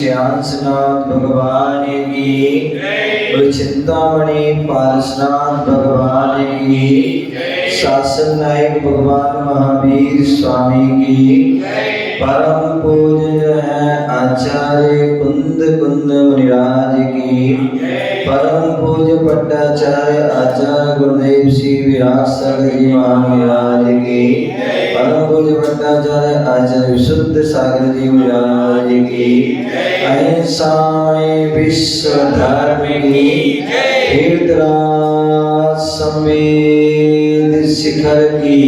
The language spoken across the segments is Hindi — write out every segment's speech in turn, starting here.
श्यासनाथ भगवान की, चिंतामणि पारसनाथ भगवान की, शासन नायक भगवान महावीर स्वामी की, परम पूज्य है आचार्य कुंद मुनिराज की, परम पूज्य पट्टाचार्य आचार्य गुरुदेव श्री विराट सागर जी महाराज की, परम पूज्य पट्टाचार्य आचार्य विशुद्ध सागर जी महाराज की, अहिंसा में विश्व धर्म की, तीर्थराज समेत शिखर की,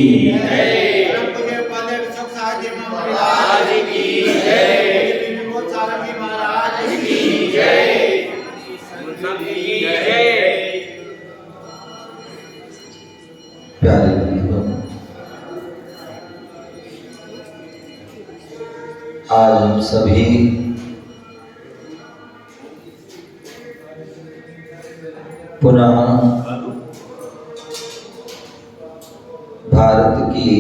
प्यारे बंधुओं, आज हम सभी पुनः भारत की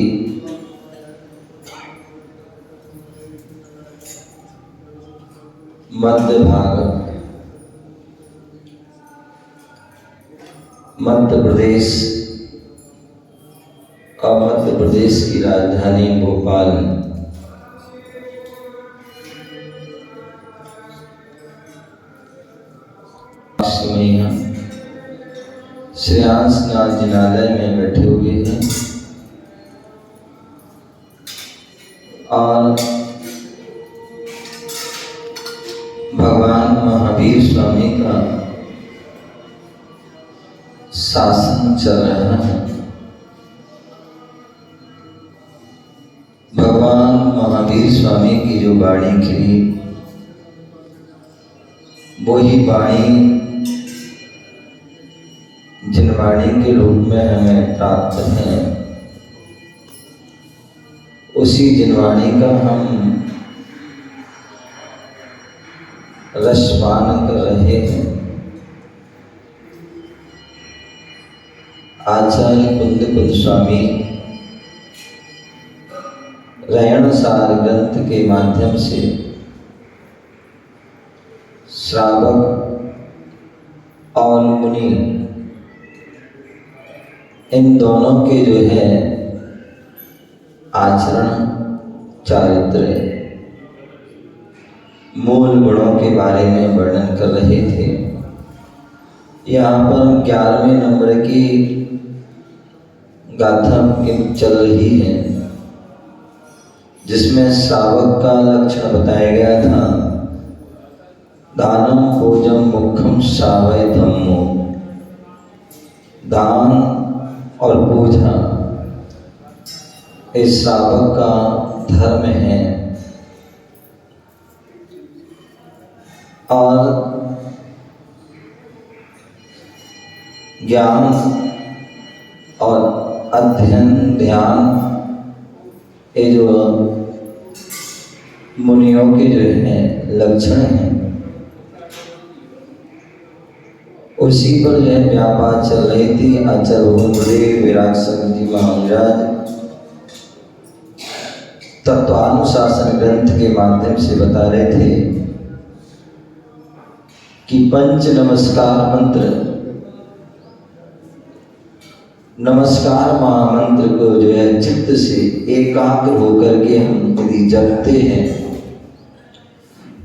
मध्य भाग मध्य प्रदेश और मध्य प्रदेश की राजधानी भोपाल में श्रेयांसनाथ जिनालय में बैठे हुए हैं और भगवान महावीर स्वामी का शासन चल रहा है। भगवान महावीर स्वामी की जो वाणी खिली वही वाणी जिन वाणी के रूप में हमें प्राप्त है, उसी जिनवाणी का हम रसपान कर रहे हैं। आचार्य कुंद स्वामी रयण सार ग्रंथ के माध्यम से श्रावक और मुनि इन दोनों के जो है आचरण, चारित्र, मूल गुणों के बारे में वर्णन कर रहे थे। यहाँ पर 11वें नंबर की गाथा चल रही है, जिसमें श्रावक का लक्षण बताया गया था। दानम पूजम मुखम श्रावय धम्मो, दान और पूजा इस श्रावक का धर्म है। और ज्ञान और अध्ययन, ध्यान, ये जो मुनियों के जो है लक्षण हैं, उसी पर जो है व्यापार चल रही थी। आचार्य गुरुदेव विराट सागर जी महाराज तत्वानुशासन ग्रंथ के माध्यम से बता रहे थे कि पंच नमस्कार मंत्र, नमस्कार महामंत्र को जो है चित्त से एकाग्र होकर के हम यदि जपते हैं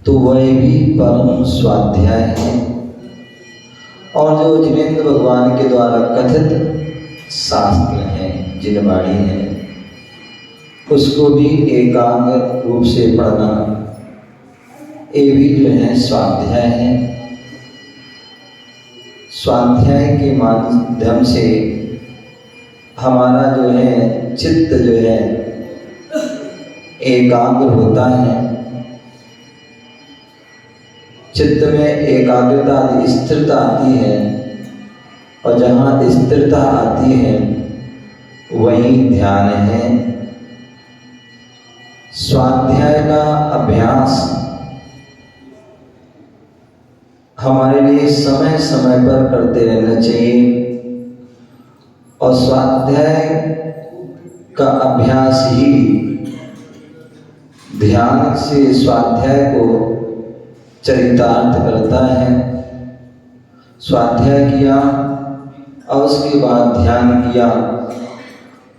तो वह भी परम स्वाध्याय है। और जो जिनेंद्र भगवान के द्वारा कथित शास्त्र हैं, जिनवाणी है, उसको भी एकाग्र रूप से पढ़ना, ये भी जो है स्वाध्याय है। स्वाध्याय के माध्यम से हमारा जो है चित्त जो है एकाग्र होता है। चित्त में एकाग्रता, स्थिरता आती है, और जहाँ स्थिरता आती है वहीं ध्यान है। स्वाध्याय का अभ्यास हमारे लिए समय समय पर करते रहना चाहिए, और स्वाध्याय का अभ्यास ही ध्यान से स्वाध्याय को चरितार्थ करता है। स्वाध्याय किया और उसके बाद ध्यान किया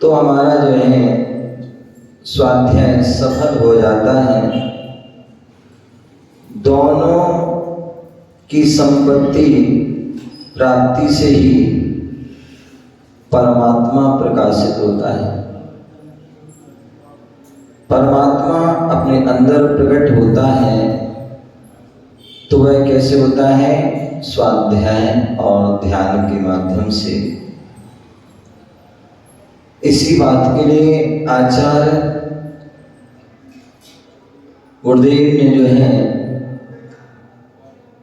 तो हमारा जो है स्वाध्याय सफल हो जाता है। दोनों की संपत्ति प्राप्ति से ही परमात्मा प्रकाशित होता है। परमात्मा अपने अंदर प्रकट होता है तो वह कैसे होता है? स्वाध्याय और ध्यान के माध्यम से। इसी बात के लिए आचार्य गुरुदेव ने जो है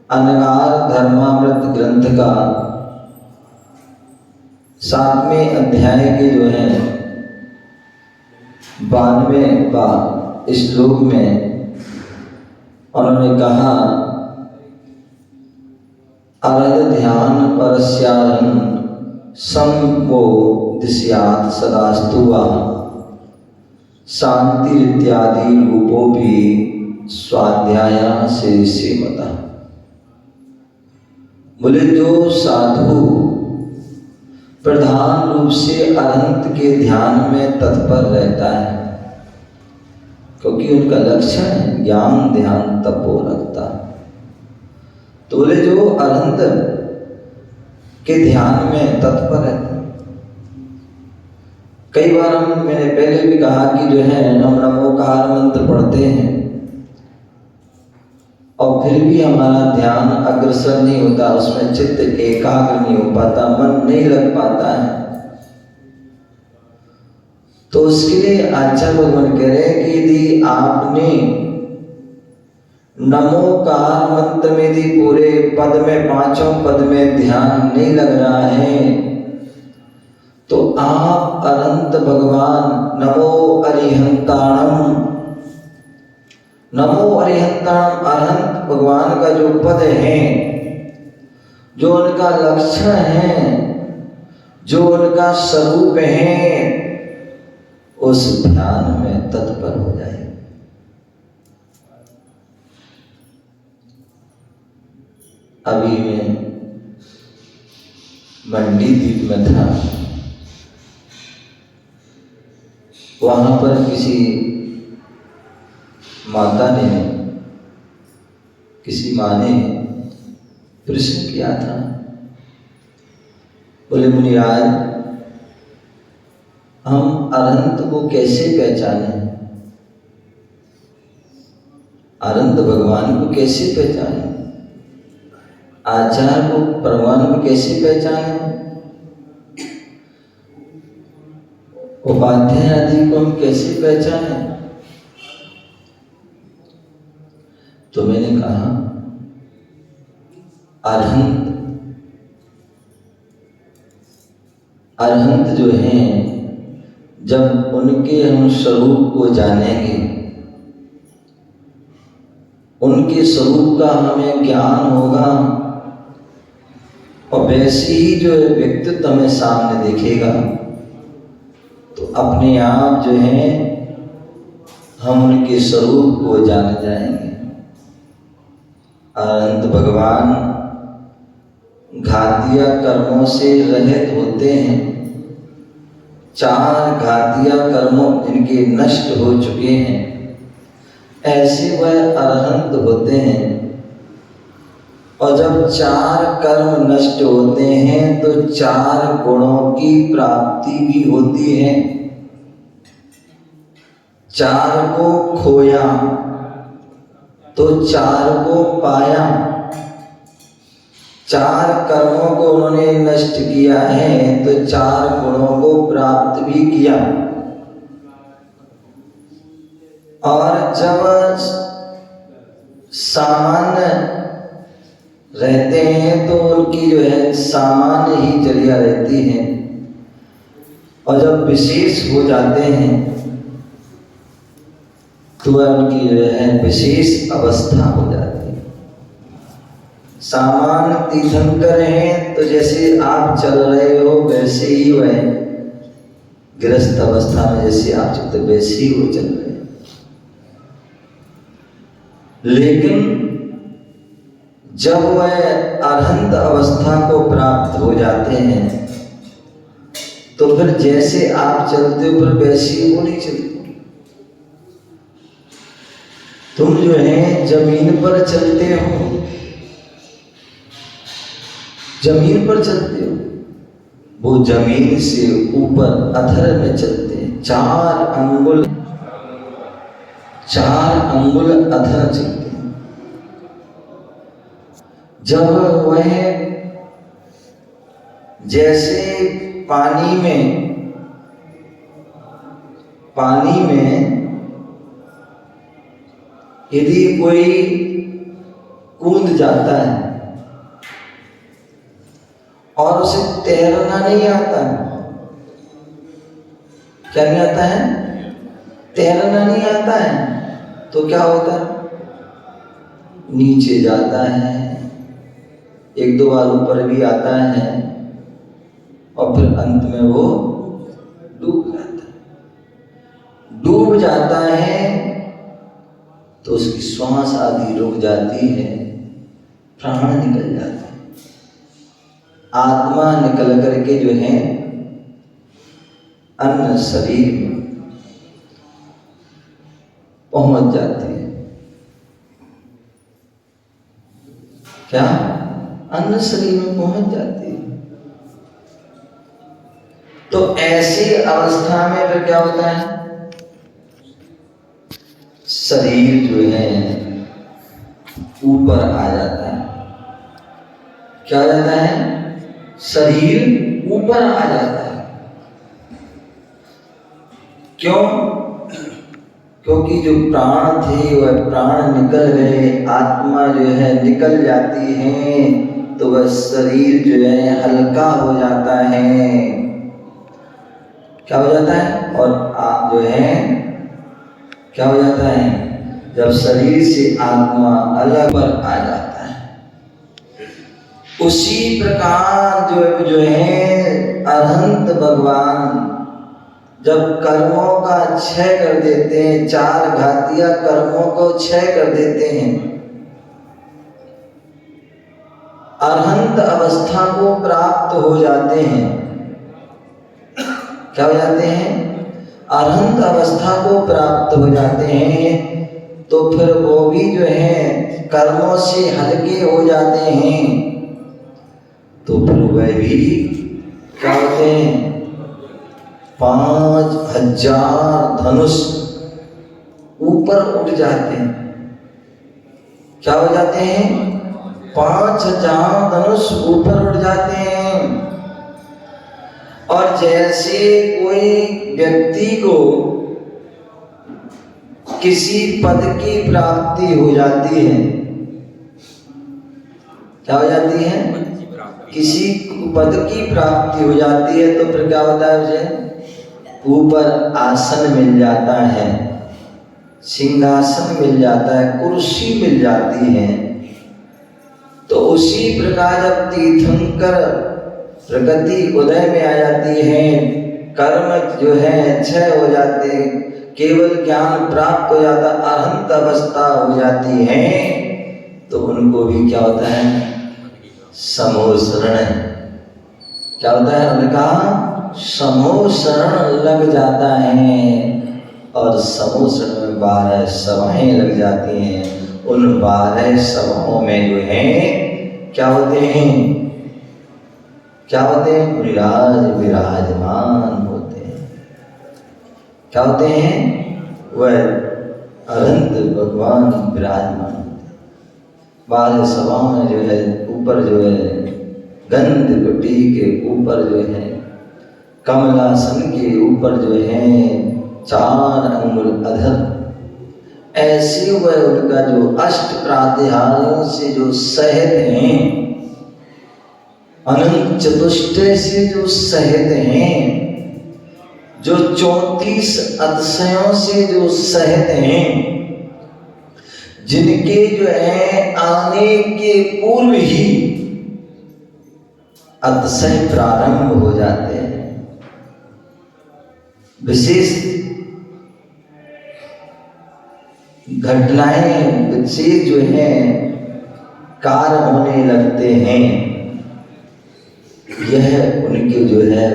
अनगार धर्मामृत ग्रंथ का 7वें अध्याय के जो है 92वें श्लोक में उन्होंने कहा, अरहत ध्यान परस्यारन समो दिश्यात् सदास्तु वा शांति इत्यादि रूपों भी स्वाध्याय से सेवता। बोले जो साधु प्रधान रूप से अनंत के ध्यान में तत्पर रहता है, क्योंकि उनका लक्ष्य है ज्ञान ध्यान तपो रखता। तो बोले जो अनंत के ध्यान में तत्पर है। कई बार मैंने पहले भी कहा कि जो है हम नमोकार मंत्र पढ़ते हैं और फिर भी हमारा ध्यान अग्रसर नहीं होता, उसमें चित्त एकाग्र नहीं हो पाता, मन नहीं लग पाता है। तो उसके लिए आचार्य भगवान कह रहे हैं कि यदि आपने नमोकार मंत्र में यदि पूरे पद में 5 पद में ध्यान नहीं लग रहा है तो आप अनंत भगवान नमो अरिहंताणम, नमो अरिहंताणम अरहंत भगवान का जो पद है, जो उनका लक्षण है, जो उनका स्वरूप है, उस ध्यान में तत्पर हो जाए। अभी मैं मंडी द्वीप में था, वहां पर किसी माता ने, किसी माँ ने प्रश्न किया था। बोले मुनिराज, हम अनंत को कैसे पहचाने? अनंत भगवान को कैसे पहचाने? आचार्य को भगवान को कैसे पहचाने? उपाध्याय आदि को हम कैसे पहचाने? तो मैंने कहा अरहंत जो हैं, जब उनके हम स्वरूप को जानेंगे, उनके स्वरूप का हमें ज्ञान होगा और वैसे ही जो है व्यक्तित्व हमें सामने दिखेगा तो अपने आप जो है हम उनके स्वरूप को जान जाएंगे। अनंत भगवान घातिया कर्मों से रहित होते हैं। 4 घातिया कर्मों जिनके नष्ट हो चुके हैं, ऐसे वह अरहंत होते हैं। और जब 4 कर्म नष्ट होते हैं तो 4 गुणों की प्राप्ति भी होती है। 4 को खोया तो 4 को पाया। 4 कर्मों को उन्होंने नष्ट किया है तो 4 गुणों को प्राप्त भी किया। और जब सामान्य रहते हैं तो उनकी जो है सामान्य ही चर्या रहती है, और जब विशेष हो जाते हैं तो उनकी जो है विशेष अवस्था हो जाती है। सामान्य तीर्थंकर हैं तो जैसे आप चल रहे हो वैसे ही वह गृहस्थ अवस्था में जैसे आप चलते वैसे ही वो चल रहे हैं। लेकिन जब वह अरहंत अवस्था को प्राप्त हो जाते हैं तो फिर जैसे आप चलते हो फिर वैसी वो नहीं चलती। तुम जो है जमीन पर चलते हो, जमीन पर चलते हो, वो जमीन से ऊपर अधर में चलते हैं। 4 अंगुल अधर चलते हैं। जब वह जैसे पानी में यदि कोई कूद जाता है और उसे तैरना नहीं आता है, क्या नहीं आता है? तैरना नहीं आता है, तो क्या होता है? नीचे जाता है, 1-2 बार ऊपर भी आता है और फिर अंत में वो डूब जाता है तो उसकी श्वास आदि रुक जाती है, प्राण निकल जाते हैं, आत्मा निकल करके जो है अन्य शरीर में पहुंच जाती है। क्या? अन्य शरीर में पहुंच जाती है। तो ऐसी अवस्था में फिर क्या होता है? शरीर जो है ऊपर आ जाता है। क्या हो जाता है? शरीर ऊपर आ जाता है। क्यों? क्योंकि जो प्राण थे वह प्राण निकल गए, आत्मा जो है निकल जाती है, तो वह शरीर जो है हल्का हो जाता है। क्या हो जाता है? और आप जो है क्या हो जाता है? जब शरीर से आत्मा अलग पर आ जाता है। उसी प्रकार जो है अरहंत भगवान जब कर्मों का क्षय कर देते हैं, 4 घातिया कर्मों को क्षय कर देते हैं, अरहंत अवस्था को प्राप्त हो जाते हैं। क्या हो जाते हैं? अरहंत अवस्था को प्राप्त हो जाते हैं, तो फिर वो भी जो है कर्मों से हल्के हो जाते हैं। तो फिर वह भी क्या होते हैं? 5000 धनुष ऊपर उठ जाते हैं। क्या हो जाते हैं? 5000 धनुष ऊपर उठ जाते हैं। और जैसे कोई व्यक्ति को किसी पद की प्राप्ति हो जाती है, क्या हो जाती है? किसी पद की प्राप्ति हो जाती है, तो फिर क्या होता है? उसे ऊपर आसन मिल जाता है, सिंहासन मिल जाता है, कुर्सी मिल जाती है। तो उसी प्रकार जब तीर्थंकर प्रगति उदय में आ जाती है, कर्म जो है क्षय हो जाते हैं, केवल ज्ञान प्राप्त हो जाता, अरहंत अवस्था हो जाती है, तो उनको भी क्या होता है? समूह शरण। क्या होता है? उन्होंने कहा समूह शरण लग जाता है। और समूह शरण में 12 सभाएं लग जाती हैं। उन 12 सभाओं में जो है क्या होते हैं? क्या होते हैं? मुनिराज विराजमान होते हैं। क्या होते हैं? वह अरहंत भगवान विराजमान होते हैं। 12 सभाओं में जो है ऊपर जो है गंध कुटी के ऊपर जो है कमलासन के ऊपर जो है 4 अंगुल अधर, ऐसे वह उनका जो अष्ट प्रातिहार्यों से जो सहित हैं, अनंत चतुष्टय से जो सहित हैं, जो 34 अतिशयों से जो सहित हैं, जिनके जो है आने के पूर्व ही अतिशय प्रारंभ हो जाते हैं। विशेष घटनाएं, विशेष जो है कार्य होने लगते हैं, यह उनके जो है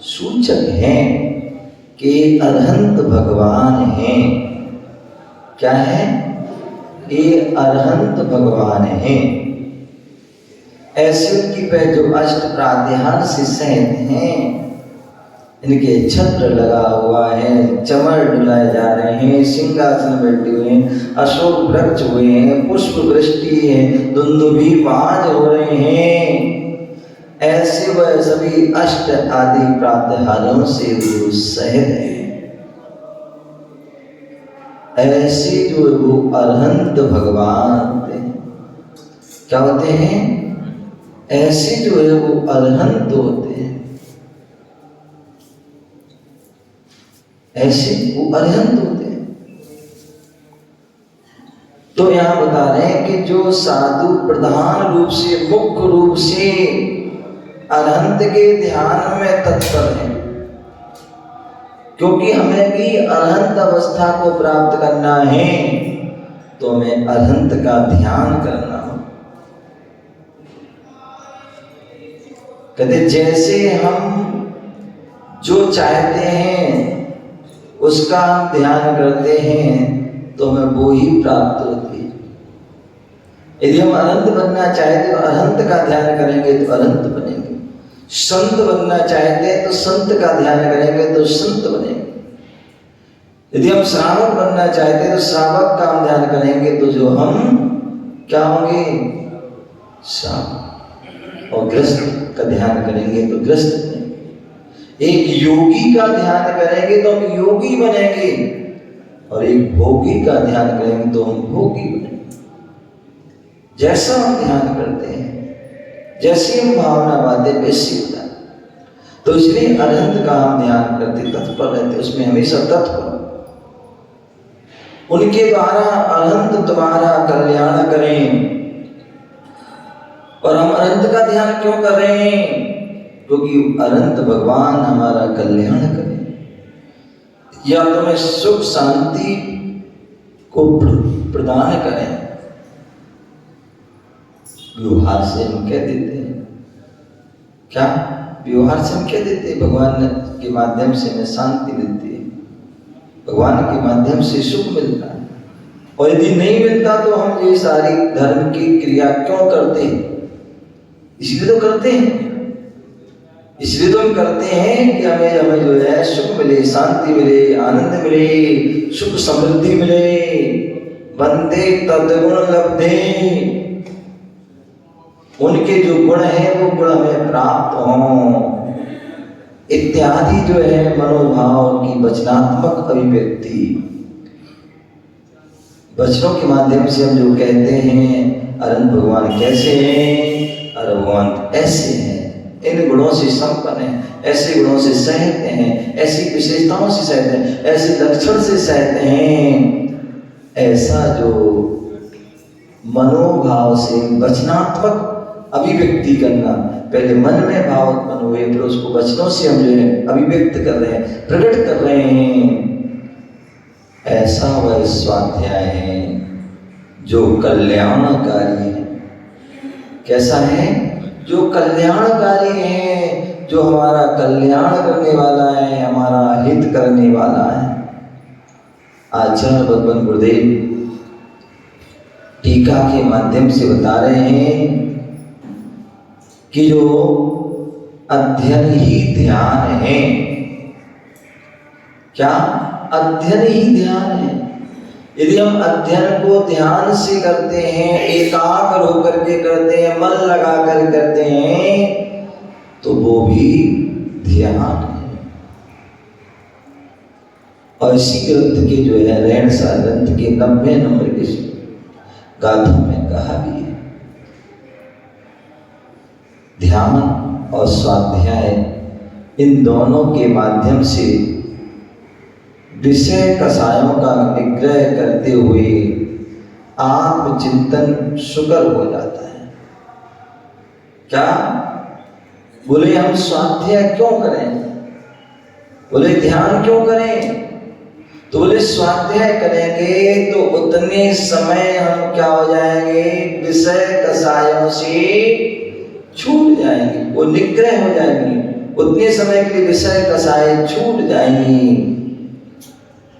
सूचक हैं कि अरहंत भगवान हैं। क्या है? ये अरहंत भगवान हैं। ऐसे उनकी पे जो अष्ट प्राध्यान से सहित हैं, इनके छत्र लगा हुआ है, चमर डुलाए जा रहे हैं, सिंहासन बैठे हुए हैं, अशोक वृक्ष हुए हैं, पुष्प वृष्टि है, दुंदुभी बाज हो रहे हैं। ऐसे वह सभी अष्ट आदि प्रातःहारों से वो सहित है। ऐसे जो वो अरहंत भगवान क्या होते हैं? ऐसे जो है वो अरहंत होते हैं। ऐसे वो अरहंत होते हैं। तो यहां बता रहे हैं कि जो साधु प्रधान रूप से, मुख्य रूप से अरहंत के ध्यान में तत्पर है, क्योंकि हमें भी अरहंत अवस्था को प्राप्त करना है, तो हमें अरहंत का ध्यान करना हो। कहते जैसे हम जो चाहते हैं उसका हम ध्यान करते हैं तो हमें वो ही प्राप्त होती है। यदि हम अनंत बनना चाहते तो अनंत का ध्यान करेंगे तो अनंत बनेंगे। संत बनना चाहते हैं तो संत का ध्यान करेंगे तो संत बनेंगे। यदि हम श्रावक बनना चाहते हैं तो श्रावक का हम ध्यान करेंगे तो जो हम क्या होंगे? श्रावक। और ग्रस्त का ध्यान करेंगे तो ग्रस्त बनेंगे। एक योगी का ध्यान करेंगे तो हम योगी बनेंगे, और एक भोगी का ध्यान करेंगे तो हम भोगी बनेंगे। जैसा हम ध्यान करते हैं, जैसी हम भावना बातें वैसी होता है। तो इसलिए अरहंत का हम ध्यान करते, तत्पर रहते, उसमें हमेशा तत्पर। उनके द्वारा अरहंत तुम्हारा कल्याण करें। और हम अनंत का ध्यान क्यों कर रहे हैं? क्योंकि अनंत भगवान हमारा कल्याण करें, या तुम्हें सुख शांति को प्रदान करें। व्यवहार से हम कह देते हैं, क्या व्यवहार से हम कह देते हैं भगवान के माध्यम से हमें शांति मिलती है, भगवान के माध्यम से सुख मिलता है। और यदि नहीं मिलता तो हम ये सारी धर्म की क्रिया क्यों करते हैं? इसलिए तो करते हैं, इसलिए तो हम करते हैं कि हमें जो है सुख मिले, शांति मिले, आनंद मिले, सुख समृद्धि मिले। बंदे तद्गुण लब्धे, उनके जो गुण हैं वो गुण हमें प्राप्त हों, इत्यादि जो है मनोभाव की वचनात्मक अभिव्यक्ति। वचनों के माध्यम से हम जो कहते हैं अरहंत भगवान कैसे हैं, अरे भगवान ऐसे हैं, इन गुणों से संपन्न हैं, ऐसे गुणों से सहित हैं, ऐसी विशेषताओं से सहित हैं, ऐसे लक्षण से सहित हैं। ऐसा जो मनोभाव से वचनात्मक अभिव्यक्ति करना, पहले मन में भाव उत्पन्न हुए, फिर उसको वचनों से हम जो है अभिव्यक्त कर रहे हैं, प्रकट कर रहे हैं। ऐसा वह स्वाध्याय है जो कल्याणकारी है। कैसा है? जो कल्याणकारी है, जो हमारा कल्याण करने वाला है, हमारा हित करने वाला है। आचार्य भगवान गुरुदेव टीका के माध्यम से बता रहे हैं कि जो अध्ययन ही ध्यान है। क्या? अध्ययन ही ध्यान है। यदि हम अध्ययन को ध्यान से करते हैं, एकाग्र होकर के करते हैं, मन लगा कर करते हैं, तो वो भी ध्यान है। और इसी ग्रंथ के जो है रहनसार ग्रंथ के 90 नंबर के गाथा में कहा भी है, ध्यान और स्वाध्याय इन दोनों के माध्यम से विषय कषायों का निग्रह करते हुए आत्मचिंतन सुकर हो जाता है। क्या? बोले हम स्वाध्याय क्यों करें, बोले ध्यान क्यों करें? तो तो बोले स्वाध्याय करेंगे तो उतने समय हम क्या हो जाएंगे, विषय कसायों से छूट जाएंगे, वो निग्रह हो जाएंगी, उतने समय के लिए विषय कसाय छूट जाएंगी।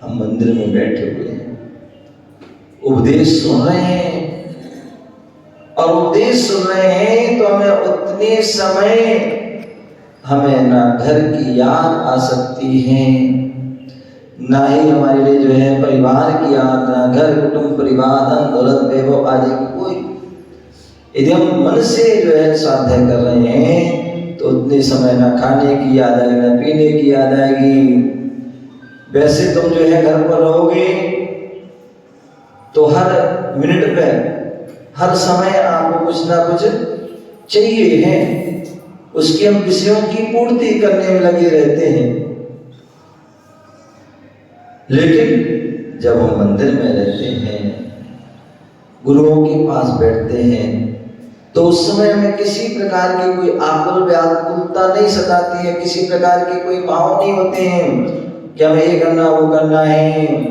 हम मंदिर में बैठे हुए हैं, उपदेश सुन रहे हैं, और उपदेश सुन रहे हैं तो हमें उतने समय हमें ना घर की याद आ सकती है, ना ही हमारे लिए जो है परिवार की याद, ना घर कुटुंब परिवार धन दौलत वैभव आदि की कोई। यदि हम मन से जो है स्वाध्याय कर रहे हैं तो उतने समय ना खाने की याद आएगी, ना पीने की याद आएगी। वैसे तुम जो है घर पर रहोगे तो हर मिनट पे हर समय आपको कुछ ना कुछ चाहिए है, उसकी हम विषयों की पूर्ति करने में लगे रहते हैं। लेकिन जब हम मंदिर में रहते हैं, गुरुओं के पास बैठते हैं, तो उस समय हमें किसी प्रकार की कोई आकुल व्याकुलता नहीं सताती है, किसी प्रकार के कोई भाव नहीं होते हैं कि हमें ये करना वो करना है।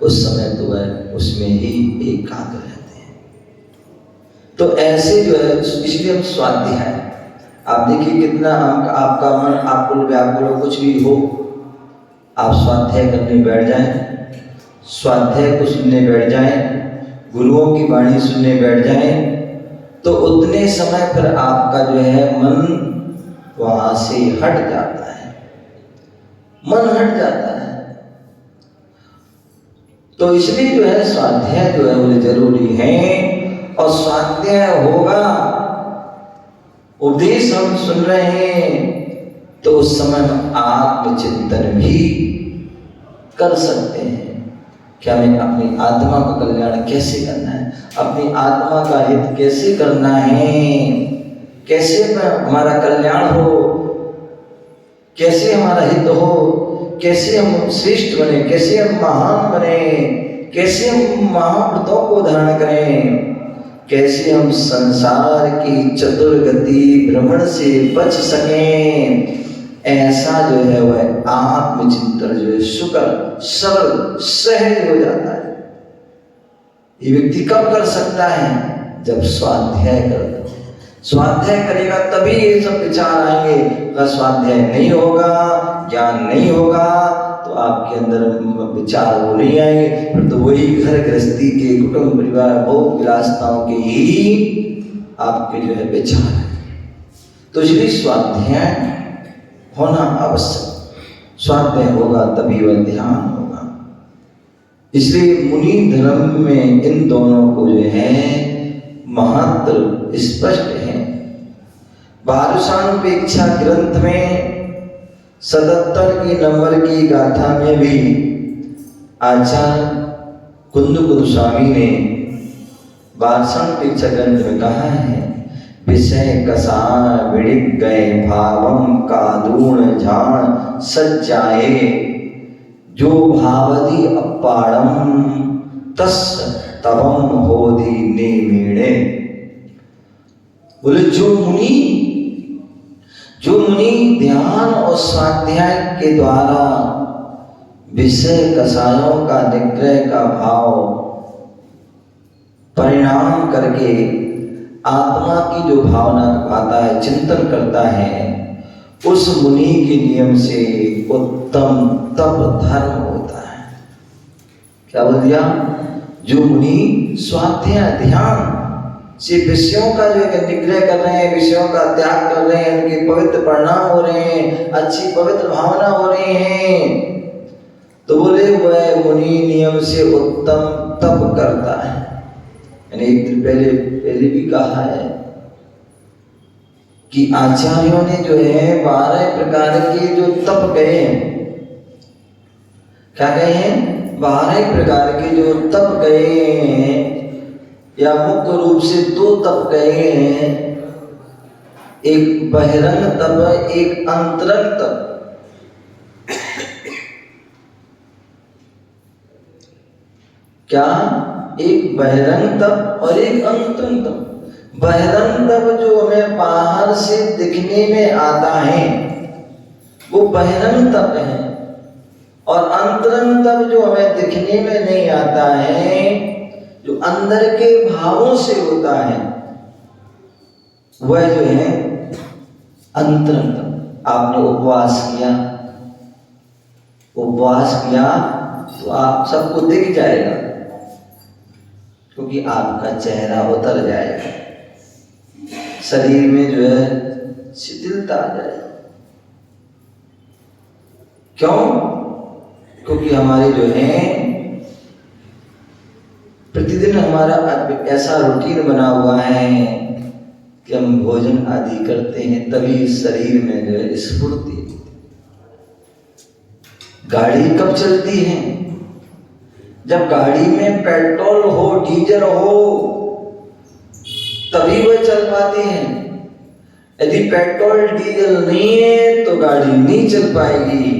उस समय तो वह उसमें ही एकाग्र रहते हैं। तो ऐसे जो है, इसलिए हम स्वाध्याय, आप देखिए कितना आपका मन आकुल व्याकुल हो, कुछ भी हो, आप स्वाध्याय करने बैठ जाएं, स्वाध्याय को सुनने बैठ जाएं, गुरुओं की वाणी सुनने बैठ जाएं, तो उतने समय पर आपका जो है मन वहां से हट जाता है, मन हट जाता है। तो इसलिए जो है स्वाध्याय जो है वो जरूरी है, और स्वाध्याय होगा, उपदेश हम सुन रहे हैं तो उस समय हम आत्मचिंतन भी कर सकते हैं कि हमें अपनी आत्मा का कल्याण कैसे करना है, अपनी आत्मा का हित कैसे करना है, कैसे हमारा कल्याण हो, कैसे हमारा हित हो, कैसे हम श्रेष्ठ बने, कैसे हम महान बने, कैसे हम महाव्रतों को धारण करें, कैसे हम संसार की चतुर्गति भ्रमण से बच सकें। ऐसा जो है वह आत्मचिंतन जो है सुकर सरल सहज हो जाता है। ये व्यक्ति कब कर सकता है? जब स्वाध्याय करता है। स्वाध्याय करेगा तभी ये सब विचार आएंगे। अगर स्वाध्याय नहीं होगा, ज्ञान नहीं होगा, तो आपके अंदर विचार वो नहीं आएंगे, तो वही घर गृहस्थी के कुटुंब परिवार भोग विलासताओं के ही आपके जो है विचार है। तो इसलिए स्वाध्याय होना आवश्यक, स्वाध्याय होगा तभी वह ध्यान होगा। इसलिए मुनि धर्म में इन दोनों को जो है महत्व स्पष्ट है। बारुषानुपेक्षा ग्रंथ में 77 की नंबर की गाथा में भी आचार्य कुंद स्वामी ने बारुषानुपेक्षा ग्रंथ में कहा है, विषय कसाय विड़िक गए भावम का द्रोण झाण सज्जाए, जो भावदी अपाड़म तस् तवम होदी नेमिणे। बोले जो मुनि ध्यान और स्वाध्याय के द्वारा विषय कसायों का निग्रह का भाव परिणाम करके आत्मा की जो भावना पाता है, चिंतन करता है, उस मुनि के नियम से उत्तम तप धर्म होता है। क्या बोल दिया? जो मुनि स्वाध्याय ध्यान से विषयों का जो है निग्रह कर रहे हैं, विषयों का त्याग कर रहे हैं, उनके पवित्र परिणाम हो रहे हैं, अच्छी पवित्र भावना हो रही है, तो बोले वह मुनि नियम से उत्तम तप करता है। यानी एक दिन पहले भी कहा है कि आचार्यों ने जो है 12 प्रकार के जो तप गए हैं, क्या गए हैं? 12 प्रकार के जो तप गए हैं, या मुख्य रूप से 2 तप गए हैं, एक बहिरंग तप, एक अंतरंग तप। क्या? एक बहिरंग तप और एक अंतरंग तप। बहिरंग तप जो हमें बाहर से दिखने में आता है वो बहिरंग तप है, और अंतरंग तप जो हमें दिखने में नहीं आता है, जो अंदर के भावों से होता है, वह जो है अंतरंग तप। आपने उपवास किया तो आप सबको दिख जाएगा, क्योंकि आपका चेहरा उतर जाएगा, शरीर में जो है शिथिलता आ जाएगी। क्यों? क्योंकि हमारे जो है प्रतिदिन हमारा ऐसा रूटीन बना हुआ है कि हम भोजन आदि करते हैं, तभी शरीर में जो है स्फूर्ति। गाड़ी कब चलती है? जब गाड़ी में पेट्रोल हो, डीजल हो, तभी वह चल पाती है। यदि पेट्रोल डीजल नहीं है तो गाड़ी नहीं चल पाएगी।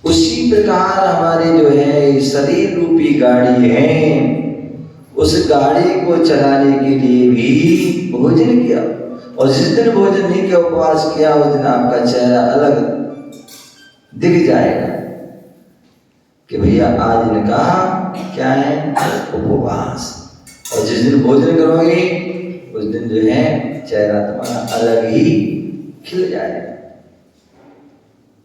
उसी प्रकार हमारे जो है शरीर रूपी गाड़ी है, उस गाड़ी को चलाने के लिए भी भोजन किया, और जिस दिन भोजन नहीं किया, उपवास किया, उस दिन आपका चेहरा अलग दिख जाएगा कि भैया आज इनका क्या है, उपवास। और जिस दिन भोजन करोगे उस दिन जो है चेहरा तुम्हारा अलग ही खिल जाएगा।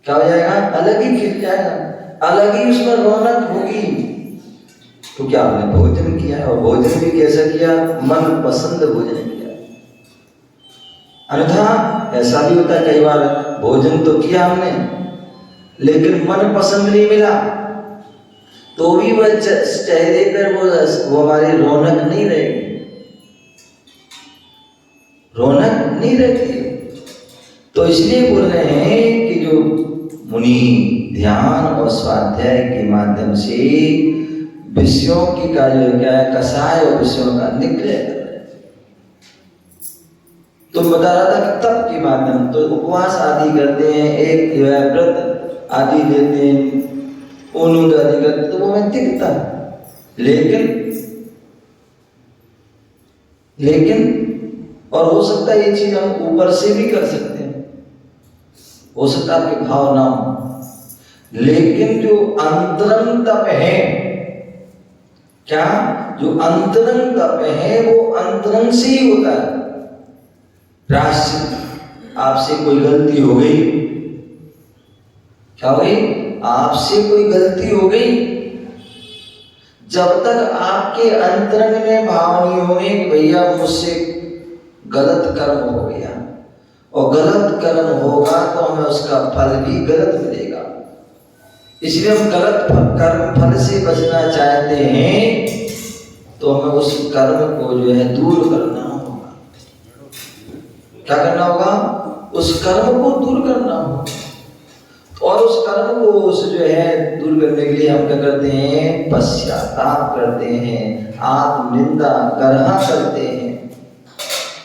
क्या हो जाएगा? अलग ही खिल जाएगा, अलग ही उसमें रौनक होगी, क्योंकि आपने भोजन किया है। और भोजन भी कैसा किया? मन पसंद भोजन किया। अन्यथा ऐसा भी होता है कई बार, भोजन तो किया हमने लेकिन मन पसंद नहीं मिला, तो भी वह चेहरे पर वो हमारी रौनक नहीं रहेगी, रौनक नहीं रहती। तो इसलिए बोल रहे हैं कि जो मुनि ध्यान और स्वाध्याय के माध्यम से विषयों की का जो क्या है, कषाय और विषयों का निग्रह कर रहे हैं। तो बता रहा था कि तप के माध्यम, तो उपवास आदि करते हैं, एक जो है व्रत आदि लेते हैं, उन्नूद आदि करते, तो वो हमें दिखता है। लेकिन और हो सकता है ये चीज हम ऊपर से भी कर सकते हैं, हो सकता है आपके भाव ना हो, लेकिन जो अंतरंग तप है, क्या जो अंतरंग तप है वो अंतरंग से ही होता है। प्रायश्चित, आपसे कोई गलती हो गई, क्या हो गई? आपसे कोई गलती हो गई, जब तक आपके अंतरंग में भाव नहीं होंगे कि भैया मुझसे गलत कर्म हो गया, और गलत कर्म होगा तो हमें उसका फल भी गलत मिलेगा। इसलिए हम गलत कर्म फल से बचना चाहते हैं, तो हमें उस कर्म को जो है दूर करना होगा। क्या करना होगा? उस कर्म को दूर करना होगा। और उस कर्म को उस जो है दूर करने के लिए हम क्या करते हैं? पश्चाताप करते हैं, आत्मनिंदा करहा करते हैं।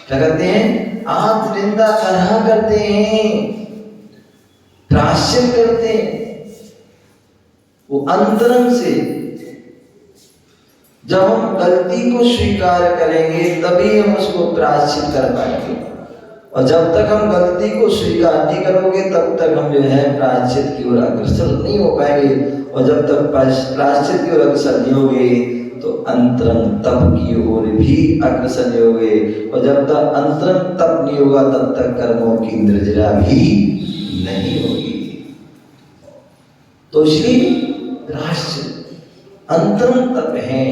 क्या करते हैं? आत्मनिंदा करहा करते हैं, प्रायश्चित करते हैं। वो अंतरंग से जब हम गलती को स्वीकार करेंगे तभी हम उसको प्रायश्चित कर पाएंगे, और जब तक हम गलती को स्वीकार नहीं करोगे तब तक हम जो है प्रायश्चित की ओर अग्रसर नहीं हो पाएंगे। और जब तक प्रायश्चित की ओर अग्रसर नहीं होगे तो अंतरंग तप की ओर भी अग्रसर नहीं होगे, और जब तक अंतरंग तप नहीं होगा तब तक कर्मों की निर्जरा भी नहीं होगी। तो इसलिए प्रायश्चित अंतरंग तप है।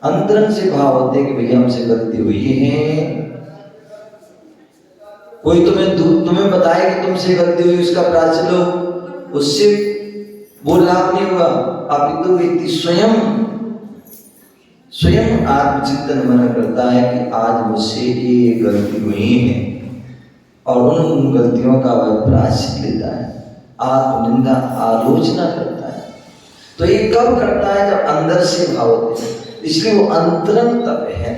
अंतरंग से भाव होते कि भैया हमसे गलती हुई है, कोई तुम्हें बताए कि तुमसे गलती हुई, उसका प्रायश्चित लो, उससे वो लाभ नहीं होगा। आप तो व्यक्ति स्वयं आत्मचिंतन मन करता है कि आज मुझसे ये गलती हुई है, और उन गलतियों का वह प्रायश्चित लेता है, आत्मनिंदा आलोचना करता है। तो ये कब करता है? जब अंदर से भाव होते हैं। इसलिए वो अंतरंग तप है।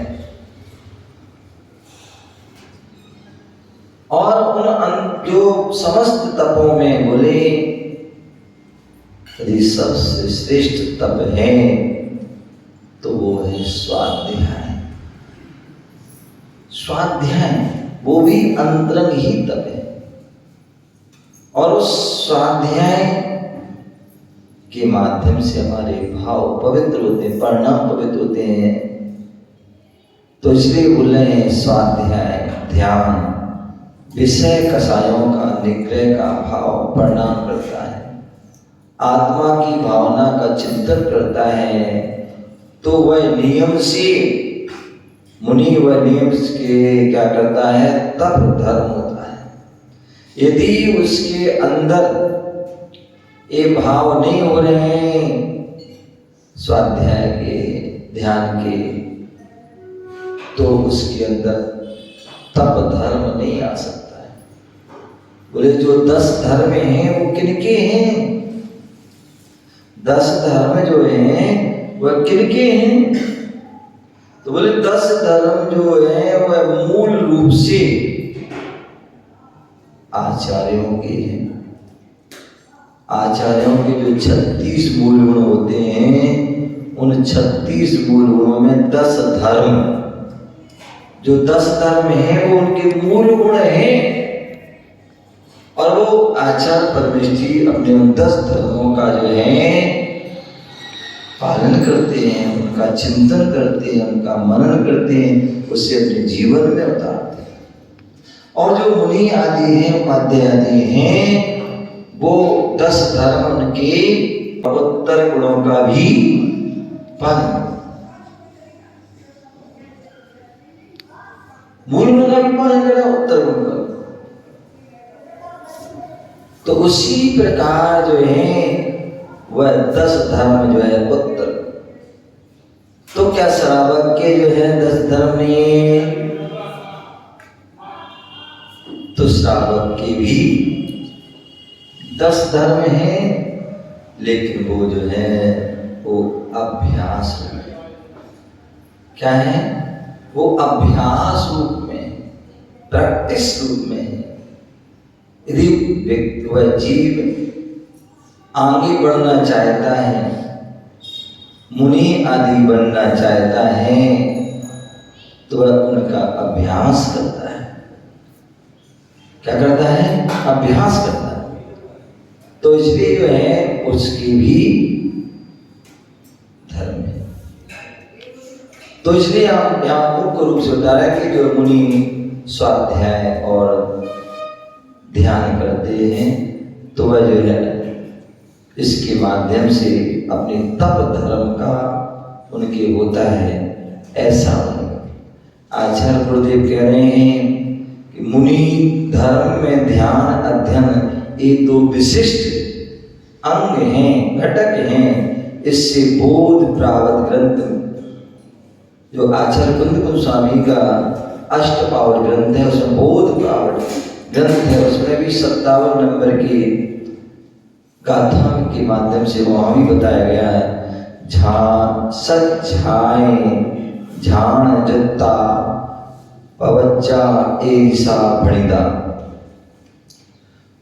और उन जो समस्त तपों में बोले यदि सबसे श्रेष्ठ तप है तो वो है स्वाध्याय। स्वाध्याय वो भी अंतरंग ही तप है। और उस स्वाध्याय के माध्यम से हमारे भाव पवित्र होते हैं, परिणाम पवित्र होते हैं। तो इसलिए बोल रहे हैं स्वाध्याय ध्यान विषय कषायों का निग्रह का भाव परिणाम करता है, आत्मा की भावना का चिंतन करता है। तो वह नियम से मुनि वह नियम के क्या करता है, तप धर्म होता है। यदि उसके अंदर ये भाव नहीं हो रहे हैं स्वाध्याय के ध्यान के, तो उसके अंदर तप धर्म नहीं आ सकता है। बोले जो 10 धर्म हैं वो किनके हैं? 10 धर्म जो हैं वह किनके हैं? तो बोले 10 धर्म जो है वह मूल रूप से आचार्यों के हैं। आचार्यों के जो 36 मूल गुण होते हैं, उन 36 मूल गुणों में 10 धर्म, जो 10 धर्म हैं वो उनके मूल गुण हैं। और वो आचार्य परमेष्ठी अपने उन 10 धर्मों का जो है पालन करते हैं, उनका चिंतन करते हैं, उनका मनन करते हैं, उससे अपने जीवन में उतारते हैं। और जो मुनि आदि हैं, उपाध्याय आदि हैं, वो 10 धर्म उनके पवित्र गुणों का भी पालन, मूल गुणों का भी पालन करें, उत्तर गुण का। तो उसी प्रकार जो है वह 10 धर्म जो है उत्तर। तो क्या श्रावक के जो है 10 धर्म नहीं है? तो श्रावक के भी 10 धर्म हैं, लेकिन वो जो है वो अभ्यास में, क्या है वो अभ्यास रूप में, प्रैक्टिस रूप में है। यदि व्यक्ति वह जीव आगे बढ़ना चाहता है, मुनि आदि बनना चाहता है, तो वह उनका अभ्यास करता है। क्या करता है? अभ्यास करता है। तो इसलिए जो है उसकी भी धर्म है। तो इसलिए हम यहाँ मुख्य रूप से बता रहे हैं कि जो मुनि स्वाध्याय और ध्यान करते हैं, तो वह जो है इसके माध्यम से अपने तप धर्म का उनके होता है। ऐसा आचार्य गुरुदेव कह रहे हैं कि मुनि धर्म में ध्यान अध्ययन ये 2 विशिष्ट अंग हैं, घटक हैं। इससे बोध प्रावत ग्रंथ जो आचार्य कुंद गोस्वामी का अष्टपावड़ ग्रंथ है, उसमें बोध प्रावत ग्रंथ है, उसमें भी 57 नंबर की गाथा के माध्यम से वहां भी बताया गया है। सच्चाए झाण जत्ता पवच्चा ऐसा भणिदा।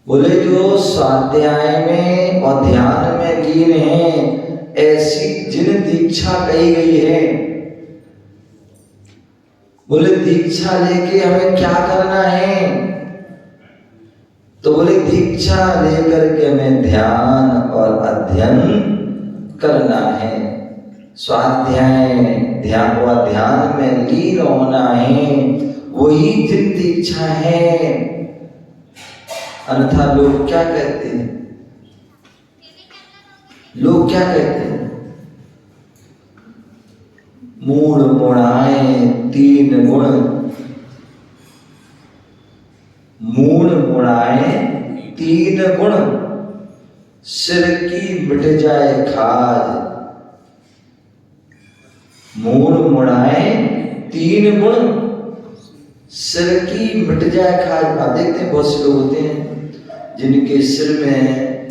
बोले जो स्वाध्याय में और ध्यान में लीन हैं, ऐसी जिन दीक्षा कही गई है, बोले दीक्षा लेके हमें क्या करना है? तो बोले दीक्षा लेकर के हमें ध्यान और अध्ययन करना है, स्वाध्याय ध्यान व ध्यान में लीन होना है, वही जिन दीक्षा है। अन्यथा लोग क्या कहते हैं? लोग क्या कहते हैं? मूढ़ मुड़ाए 3 गुण, मूढ़ मुड़ाए 3 गुण, सिर की मिट जाए खाज। मूढ़ मुड़ाए 3 गुण, सिर की मिट जाए खाज। आप देखते हैं बहुत से लोग होते हैं जिनके सिर में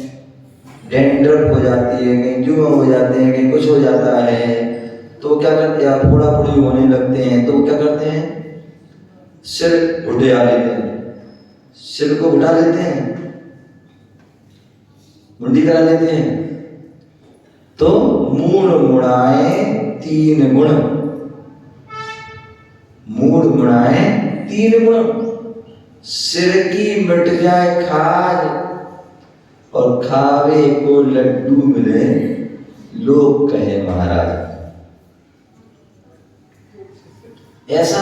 डैंड्रफ हो जाती है, कहीं जुआ हो जाते हैं, कहीं कुछ हो जाता है, तो क्या करते हैं? फोड़ा फोड़ी होने लगते हैं, तो क्या करते हैं? सिर उठा लेते हैं, सिर को उठा लेते हैं, मुंडी करा लेते हैं। तो मूढ़ मुड़ाए 3 गुण, मूढ़ मुड़ाए 3 गुण, सिर की मिट जाए खाज। और खावे को लड्डू मिले लोग कहे महाराज। ऐसा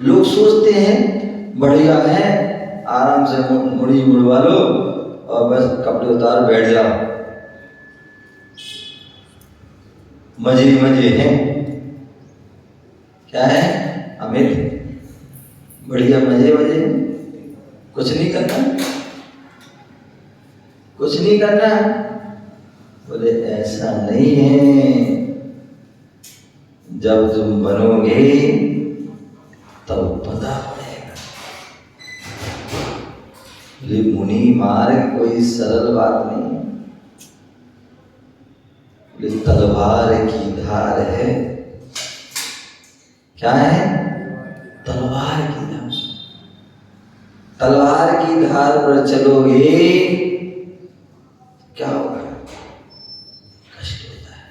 लोग सोचते हैं बढ़िया है, आराम से मुड़ी मुड़वा लो और बस कपड़े उतार बैठ जाओ, मजे मजे हैं। क्या है? अमित बढ़िया मजे मजे, कुछ नहीं करना, कुछ नहीं करना। बोले ऐसा नहीं है, जब तुम बनोगे तब पता पड़ेगा। बोले मुनि मार्ग कोई सरल बात नहीं है, बोले तलवार की धार है। क्या है? तलवार की धार। तलवार की धार पर चलोगे क्या होगा? कष्ट होता है,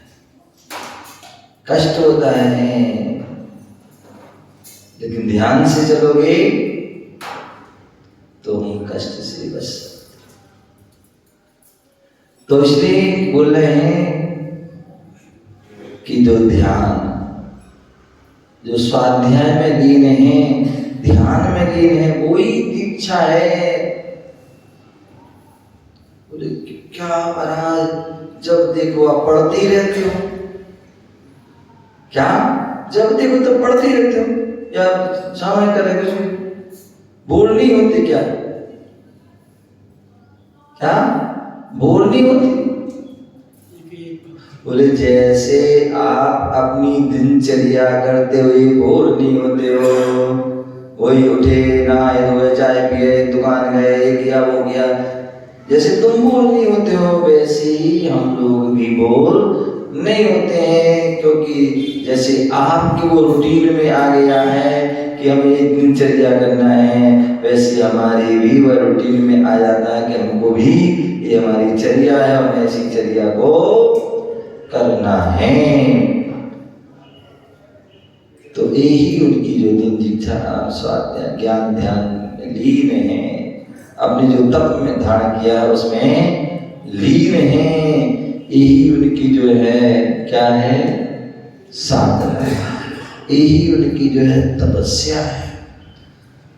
कष्ट होता है। लेकिन ध्यान से चलोगे तो हम कष्ट से बच सकते। तो इसलिए बोल रहे हैं कि जो ध्यान, जो स्वाध्याय में लीन है, ध्यान में लीन है, वही दीक्षा है। बोले क्या महाराज, जब देखो आप पढ़ते ही रहते हो? क्या जब देखो तब पढ़ते ही रहते हो? या समय करेंगे बोर नहीं होती क्या? क्या बोर नहीं होती? बोले जैसे आप अपनी दिनचर्या करते हुए बोर नहीं होते हो, वही उठे नहाए धोए चाय पिए दुकान गए ये किया वो किया, जैसे तुम बोर नहीं होते हो वैसे ही हम लोग भी बोर नहीं होते हैं। क्योंकि जैसे आपकी वो रूटीन में आ गया है कि हमें एक दिनचर्या करना है, वैसे हमारी भी वह रूटीन में आ जाता है कि हमको भी ये हमारी चर्या है, हमें ऐसी चर्या को करना है। तो यही उनकी जो दिन दीक्षा स्वाध्याय ज्ञान ध्यान में लीन है, अपने जो तप में धारण किया है उसमें लीन है। यही उनकी जो है क्या है? साधना है, यही उनकी जो है तपस्या है।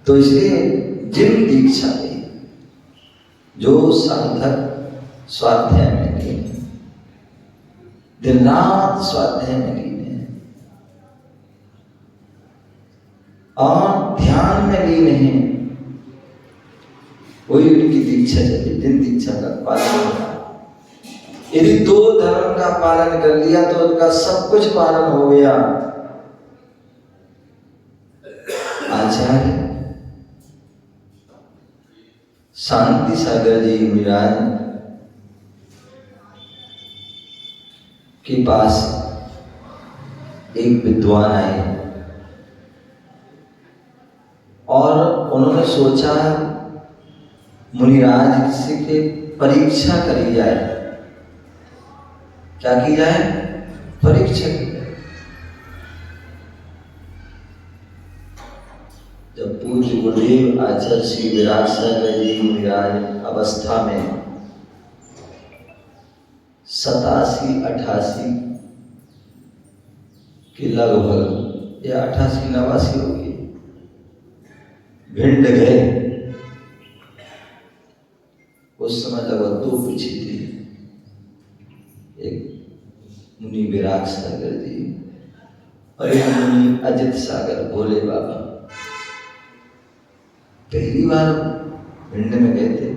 तो इसलिए जिन दीक्षा में जो साधक स्वाध्याय में लीन है, दिन रात स्वाध्याय में लीन है और ध्यान में लीन है, वही उनकी दीक्षा चली, दिन दीक्षा का पालन करा। यदि दो धर्म का पालन कर लिया तो उनका सब कुछ पालन हो गया। आचार्य शांति सागर जी महाराज के पास एक विद्वान आए और उन्होंने सोचा मुनिराज से के परीक्षा करी जाए। क्या की जाए? परीक्षा की जाए। जब पूज्य गुरुदेव आचार्य श्री विराट सागर जी महाराज अवस्था में 87-88 के लगभग या 88-89 हो गए, भिंड गए। उस समय लगभग 2 पीछे थे, एक मुनि विराट सागर जी और एक मुनि अजित सागर भोले बाबा। पहली बार भिंड में गए थे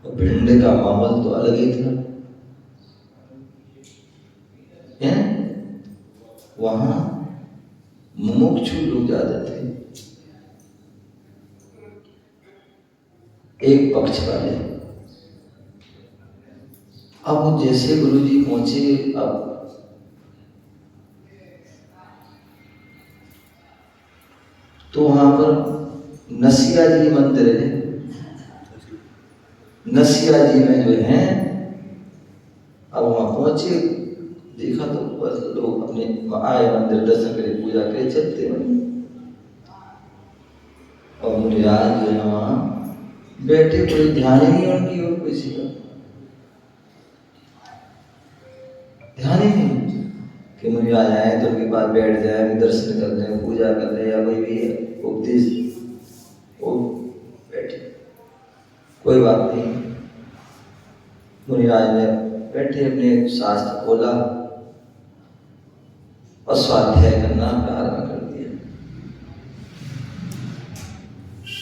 और भिंड का माहौल तो अलग ही था। वहां मुमुक्षु लोग ज्यादा थे, एक पक्ष वाले। अब जैसे गुरुजी पहुंचे, अब तो वहां पर नसिया जी मंदिर है। नसिया जी में जो है, अब वहां पहुंचे, देखा तो बस लोग अपने आए मंदिर दर्शन करे पूजा करे चलते बने। और मुनिराज जो है वहां बैठे, कोई ध्यान ही नहीं उनकी और किसी का ध्यान ही नहीं कि मुझे आ जाए तो उनके पास बैठ जाए, दर्शन कर लें, पूजा कर लें, या कोई भी उपदेश वो बैठे, कोई बात नहीं। मुनिराज ने बैठे अपने शास्त्र खोला और स्वाध्याय करना प्रारंभ कर दिया।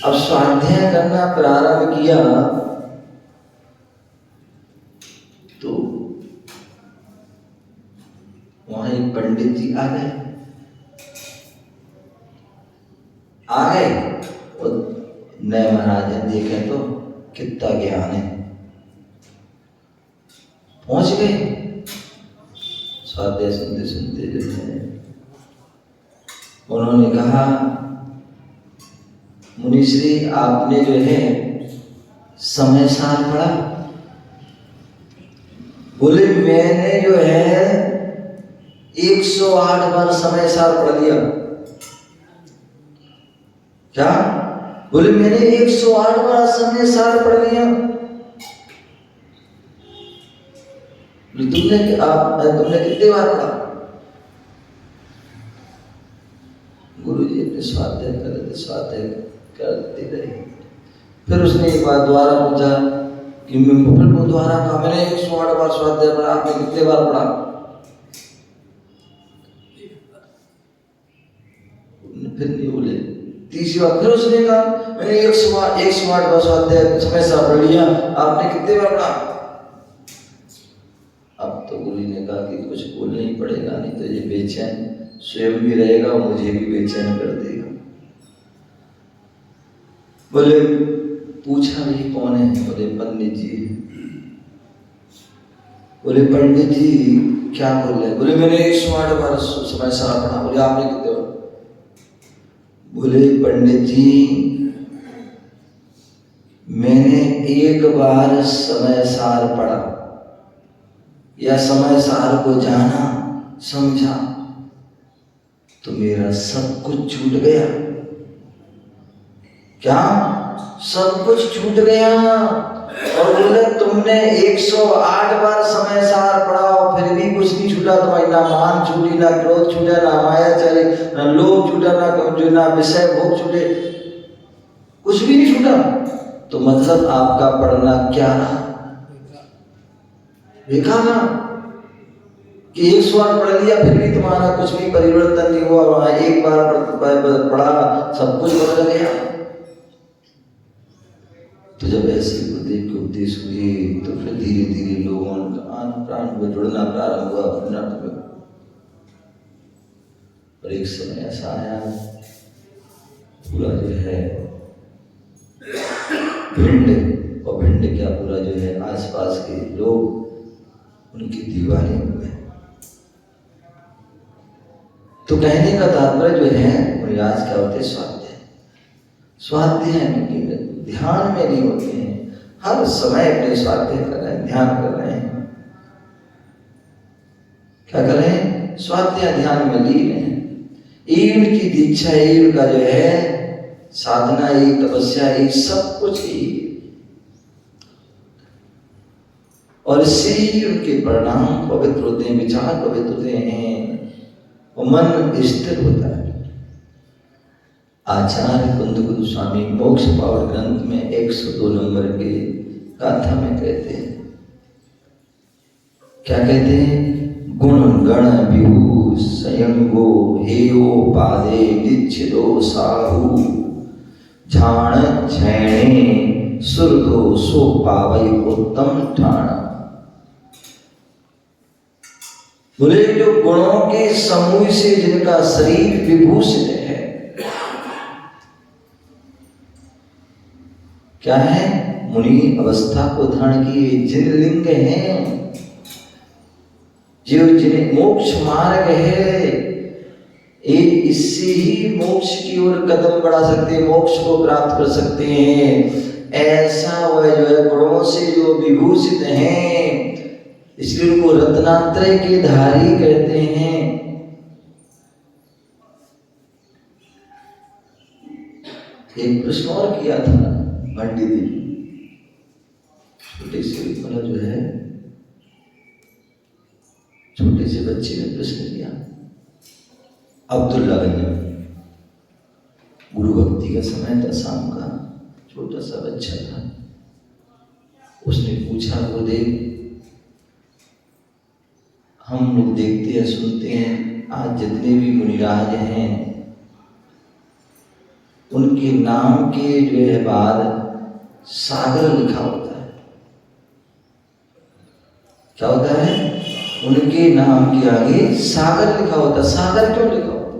अब स्वाध्याय करना प्रारंभ किया तो वहां एक पंडित जी आ गए और नए महाराज ने देखे तो कितना ज्ञान है, पहुंच गए। स्वाध्याय सुनते सुनते जो है उन्होंने कहा, मुनिश्री आपने जो है समय सार पढ़ा? बोले मैंने जो है 108 बार समय सार पढ़ लिया। क्या? बोले मैंने 108 बार समय सार पढ़ लिया। तुमने कितने बार पढ़ा? गुरु जी अपने स्वाध्याय करते रहे। फिर उसने एक बार दोबारा पूछा कि मैं दोबारा कहा, मैंने 108 बार स्वाध्याय पढ़ा, आपने कितने बार पढ़ा? फिर नहीं बोले। तीसरी बार फिर उसने कहा, मैंने 108 बार स्वाध्याय समय सार पढ़ लिया, आपने कितने बार पढ़ा? अब तो गुरु ने कहा कि कुछ बोलना ही पड़ेगा, नहीं तो ये बेचैन स्वयं भी रहेगा और मुझे भी बेचैन कर देगा। बोले पूछा भी कौन है? बोले पंडित जी। बोले पंडित जी क्या बोल रहे? बोले मैंने 108 बार समय सार पढ़ा। बोले आपने कितने बार? बोले पंडित जी मैंने एक बार समय सार पढ़ा या समय सार को जाना समझा तो मेरा सब कुछ छूट गया। क्या? सब कुछ छूट गया। और बोले तुमने 108 बार समय सार पढ़ा और फिर भी कुछ नहीं छूटा तुम्हारी, ना मान छूटी, ना क्रोध छूटा, ना माया चले, ना लोभ छूटा, ना विषय भोग छूटे, कुछ भी नहीं छूटा। तो मतलब आपका पढ़ना क्या रहा? बेकार ना कि 108 पढ़ लिया फिर भी तुम्हारा कुछ भी परिवर्तन नहीं हुआ। वहां एक बार पढ़ा सब कुछ बदल गया। तो जब ऐसे गुरुदेव के उपदेश हुए तो फिर धीरे धीरे लोगों का आन प्राण में जुड़ना प्रारंभ हुआ अपने आप में। और एक समय ऐसा आया पूरा जो है भिंड, और भिंड क्या पूरा जो है आसपास के लोग उनकी दीवाने हुए। तो कहने का तात्पर्य जो है आज क्या होते? स्वाध्याय में, ध्यान में नहीं होते हैं। हर समय अपने स्वाध्याय कर रहे हैं, ध्यान कर रहे हैं। क्या कर रहे हैं? स्वाध्याय ध्यान में लीन है। ये उनकी दीक्षा है, उनका जो है साधना है, तपस्या है, सब कुछ ही। और इससे ही उनके परिणाम पवित्र होते हैं, विचार पवित्र होते हैं और मन स्थिर होता है। आचार्य कुंद स्वामी मोक्ष पावर ग्रंथ में 102 नंबर के गाथा में कहते हैं, क्या कहते हैं? गुण गण विभू संयंगो हेयो पादे निच्छिदो साहु झाण झैणे सुरदो सो पावई उत्तम ठाण। बोले जो गुणों के समूह से जिनका शरीर विभूषित है, क्या है? मुनि अवस्था को धारण किए जिन लिंग हैं, जो जिन्हें मोक्ष मार्ग है, इससे ही मोक्ष की ओर कदम बढ़ा सकते हैं, मोक्ष को प्राप्त कर सकते हैं। ऐसा वह जो है गुणों से जो विभूषित हैं, इसलिए उनको रत्नात्रय के धारी कहते हैं। एक प्रश्न और किया था पंडित जी, छोटे से मतलब जो है छोटे से बच्चे ने प्रश्न किया। अब्दुल्लागंज में गुरु भक्ति का समय था, शाम का, छोटा सा बच्चा था। उसने पूछा, गुरुदेव हम लोग देखते हैं सुनते हैं आज जितने भी मुनिराज हैं उनके नाम के जो है बाद सागर लिखा होता है। क्या होता है? उनके नाम के आगे सागर लिखा होता है। सागर क्यों लिखा होता है?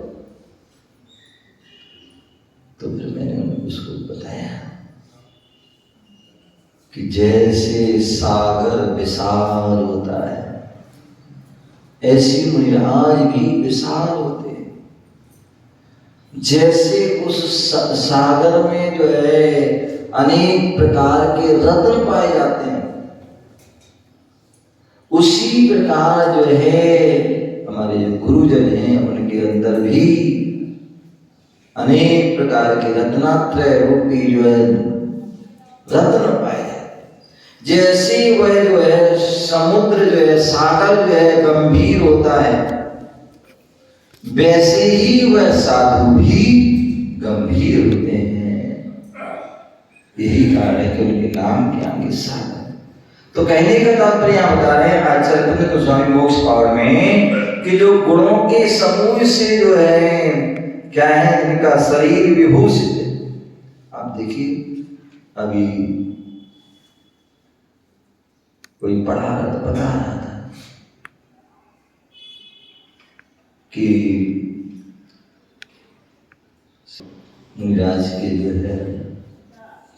तो फिर मैंने उसको बताया कि जैसे सागर विशाल होता है ऐसी मुनिराज भी विशाल होते हैं। जैसे उस सागर में जो है अनेक प्रकार के रत्न पाए जाते हैं, उसी प्रकार जो है हमारे जो गुरुजन हैं उनके अंदर भी अनेक प्रकार के रत्नात्रय रूपी जो है रत्न पाए जाते। जैसे वह जो है समुद्र जो है सागर जो है गंभीर होता है, वैसे ही वह साधु भी गंभीर होते हैं। यही कारण है कि उनके नाम के आगे सागर। तो कहने का तात्पर्य यहाँ बता रहे हैं आचार्य गोस्वामी मोक्ष पावड़ में कि जो गुणों के समूह से जो है क्या है, जिनका शरीर विभूषित है। आप देखिए अभी कोई पढ़ा रहा था, बता रहा था कि मुनिराज के जो है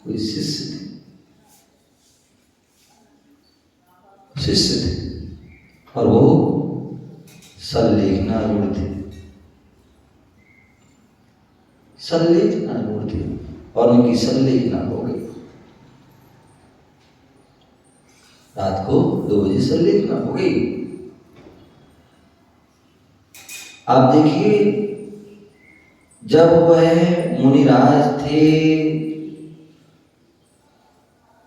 कोई शिष्य थे और वो सल्लेखना रूढ़ थे और उनकी सल्लेखना हो गई। रात को 2 बजे सल्लेखना हो गई। आप देखिए जब वह मुनिराज थे,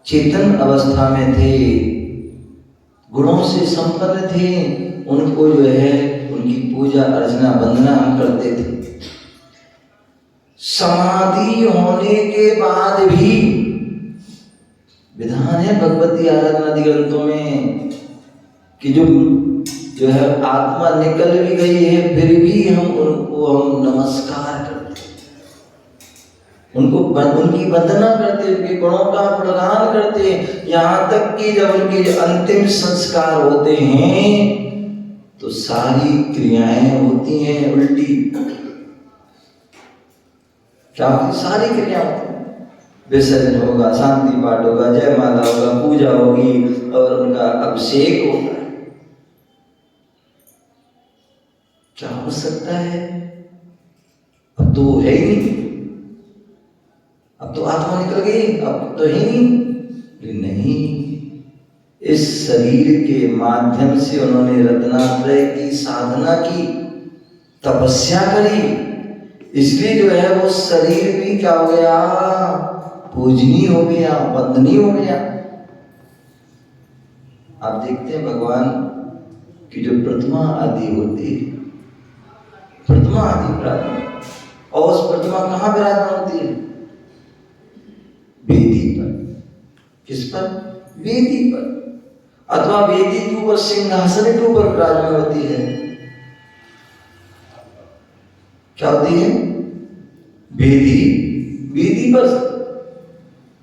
चेतन अवस्था में थे, गुणों से संपन्न थे, उनको जो है उनकी पूजा अर्चना वंदना हम करते थे। समाधि होने के बाद भी विधान है भगवती आराधना आदि ग्रंथों में कि जो है आत्मा निकल भी गई है फिर भी हम नमस्कार करते, उनकी वंदना करते, उनके गुणों का प्रदान करते, यहाँ तक कि जब उनके अंतिम संस्कार होते हैं तो सारी क्रियाएं होती हैं उल्टी। क्या होती? सारी क्रिया होती हैं। विसर्जन होगा, शांति पाठ होगा, जयमाला होगा, पूजा होगी और उनका अभिषेक होगा। क्या हो सकता है? अब तो है ही नहीं, अब तो आत्मा निकल गई, अब तो है ही नहीं। इस शरीर के माध्यम से उन्होंने रत्नात्रय की साधना की, तपस्या करी, इसलिए जो है वो शरीर भी क्या हो गया? पूजनीय हो गया, वंदनीय हो गया। आप देखते हैं भगवान की जो प्रतिमा आदि होती है, प्रतिमा आदि विराजमान, और उस प्रतिमा कहाँ विराजमान होती है? वेदी पर। किस पर? वेदी पर, अथवा वेदी के ऊपर सिंहासन के ऊपर विराजमान होती है। क्या होती है? वेदी पर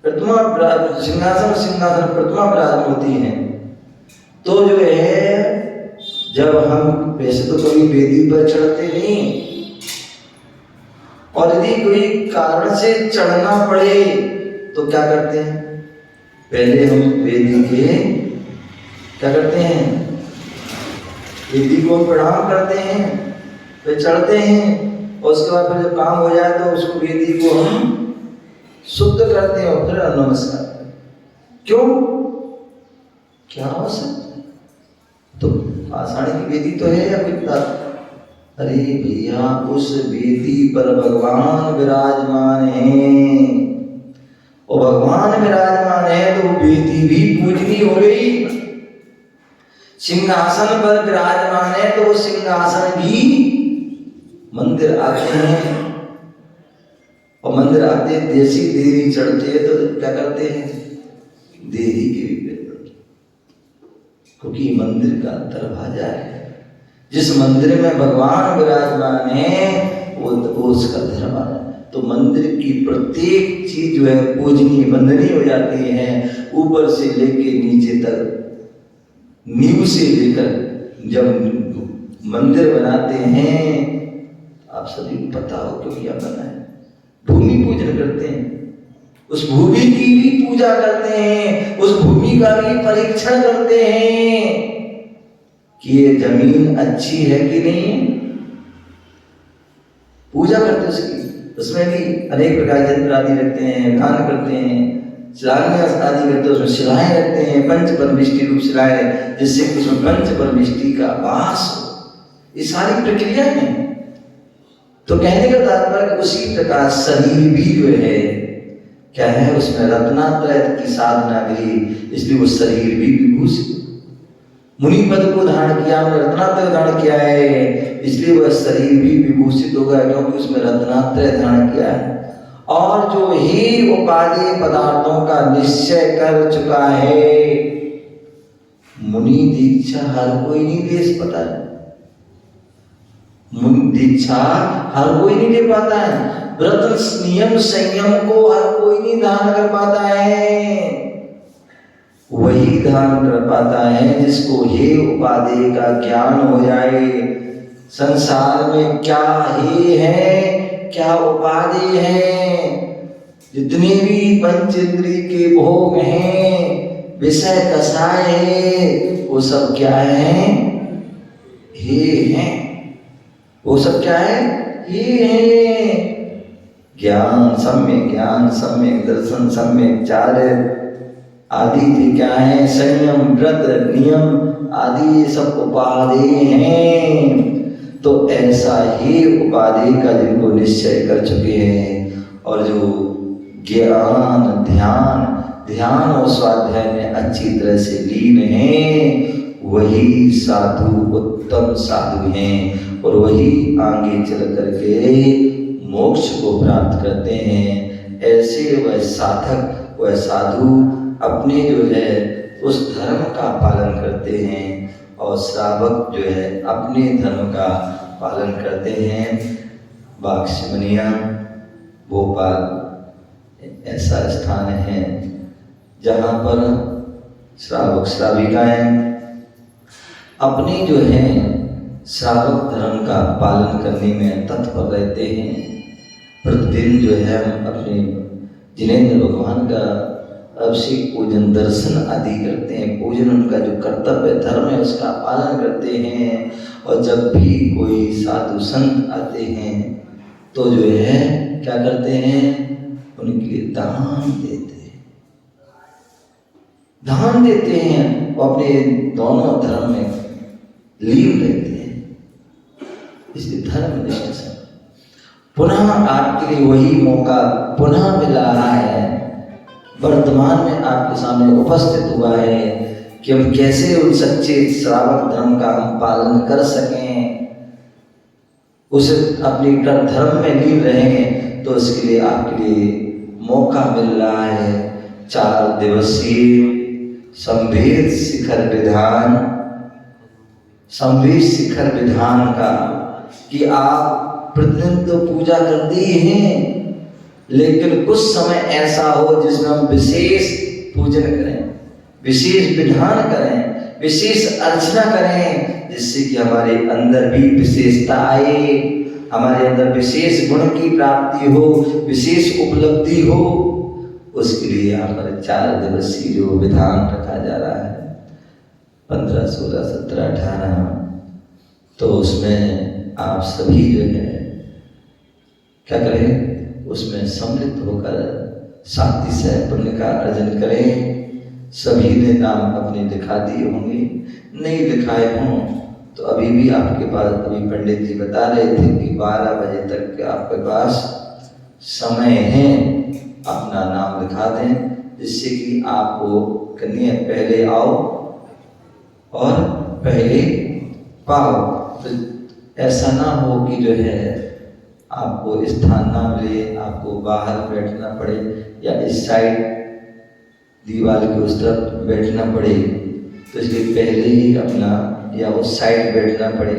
प्रतिमा, सिंहासन प्रतिमा विराजमान होती है। तो जो है जब हम वैसे तो कभी वेदी पर चढ़ते नहीं, और यदि कोई कारण से चढ़ना पड़े तो क्या करते हैं? पहले हम वेदी के क्या करते हैं? वेदी को प्रणाम करते हैं, फिर चढ़ते हैं, और उसके बाद फिर जब काम हो जाए तो उसको वेदी को हम शुद्ध करते हैं और फिर नमस्कार करते हैं। क्यों? क्या हो सकता है? तो आषाढ़ी की वेदी तो है या कोई? अरे भैया उस वेदी पर भगवान विराजमान हैं, और भगवान विराजमान है तो बेटी भी पूजनी हो गई। सिंहासन पर विराजमान है तो वो सिंहासन भी, मंदिर आते हैं और मंदिर आते जैसी देवी चढ़ते हैं तो क्या करते हैं, देवी के भी पैर पड़ते, क्योंकि मंदिर का दरवाजा है। जिस मंदिर में भगवान विराजमान है वो उसका दरवाजा। तो मंदिर की प्रत्येक चीज जो है पूजनीय वंदनीय हो जाती है, ऊपर से लेके नीचे तक, नींव से लेकर। जब मंदिर बनाते हैं आप सभी को पता हो क्यों क्या बना है, भूमि पूजन करते हैं, उस भूमि की भी पूजा करते हैं, उस भूमि का भी परीक्षण करते हैं कि ये जमीन अच्छी है कि नहीं है, पूजा करते उसकी। उसमें भी अनेक प्रकार के यंत्र आदि रखते हैं, दान करते हैं, शिलान्यास आदि करते हैं, उसमें शिलाएं रखते हैं, पंच परमिष्टि रूप शिलाएं, जिससे उसमें पंच परमिष्टि का वास हो। ये सारी प्रक्रिया है। तो कहने का तात्पर्य उसी प्रकार शरीर भी जो है क्या है, उसमें रत्नात्रय की साधना करी, इसलिए वो शरीर भी विभूषित। मुनि पद को धारण किया, रत्नात्रय धारण किया है, इसलिए वह शरीर भी विभूषित होगा, क्योंकि उसमें रत्नात्रय धारण किया है। और जो ही उपादेय पदार्थों का निश्चय कर चुका है, मुनि दीक्षा हर कोई नहीं ले पाता है, मुनि दीक्षा हर कोई नहीं ले पाता है, व्रत नियम संयम को हर कोई नहीं धारण कर पाता है। वही धारण कर पाता है जिसको हे उपादेय का ज्ञान हो जाए, संसार में क्या हे है, क्या उपादेय है, जितने भी पंच इंद्रिय के भोग हैं, विषय कसाय है, वो सब क्या है, हे हैं, वो सब क्या है, हे है। ज्ञान सम्यक दर्शन, सम्यक चारित्र आदि भी क्या है, संयम व्रत नियम आदि ये सब उपादेय हैं। तो ऐसा ही उपादेय का जिनको निश्चय कर चुके हैं और जो ज्ञान ध्यान और स्वाध्याय में अच्छी तरह से लीन हैं, वही साधु उत्तम साधु हैं और वही आगे चल करके मोक्ष को प्राप्त करते हैं। ऐसे वह साधक, वह साधु अपने जो है उस धर्म का पालन करते हैं और श्रावक जो है अपने धर्म का पालन करते हैं। बाक्सिमनिया भोपाल ऐसा स्थान है जहाँ पर श्रावक श्राविकाएं अपने जो है श्रावक धर्म का पालन करने में तत्पर रहते हैं। प्रतिदिन जो है हम अपने जिनेंद्र भगवान का अभिषेक पूजन दर्शन आदि करते हैं, पूजन उनका जो कर्तव्य धर्म है उसका पालन करते हैं। और जब भी कोई साधु संत आते हैं तो जो है क्या करते हैं, उनके लिए दान देते हैं और अपने दोनों धर्म में लीन रहते हैं। इसलिए धर्मनिष्ठ से पुनः आपके लिए वही मौका पुनः मिल रहा है, वर्तमान में आपके सामने उपस्थित हुआ है कि हम कैसे उन सच्चे श्रावक धर्म का हम पालन कर सकें, उसे अपने धर्म में लीन रहें। तो इसके लिए आपके लिए मौका मिल रहा है 4 दिवसीय संवेद शिखर विधान का, कि आप प्रतिदिन तो पूजा करते ही हैं, लेकिन कुछ समय ऐसा हो जिसमें हम विशेष पूजन करें, विशेष विधान करें, विशेष अर्चना करें, जिससे कि हमारे अंदर भी विशेषता आए, हमारे अंदर विशेष गुण की प्राप्ति हो, विशेष उपलब्धि हो। उसके लिए यहाँ पर 4 दिवसीय जो विधान रखा जा रहा है 15, 16, 17, 18, तो उसमें आप सभी जो है क्या करें, उसमें सम्मिलित होकर शांति से पुण्य का अर्जन करें। सभी ने नाम अपने लिखा दिए होंगे, नहीं लिखाए हों तो अभी भी आपके पास, अभी पंडित जी बता रहे थे कि 12 बजे तक आपके पास समय है, अपना नाम लिखा दें, जिससे कि आपको करनी है पहले आओ और पहले पाओ। तो ऐसा ना हो कि जो है आपको स्थान ना मिले, आपको बाहर बैठना पड़े या इस साइड दीवार के उस तरफ बैठना पड़े, तो इसलिए पहले ही अपना या उस साइड बैठना पड़े,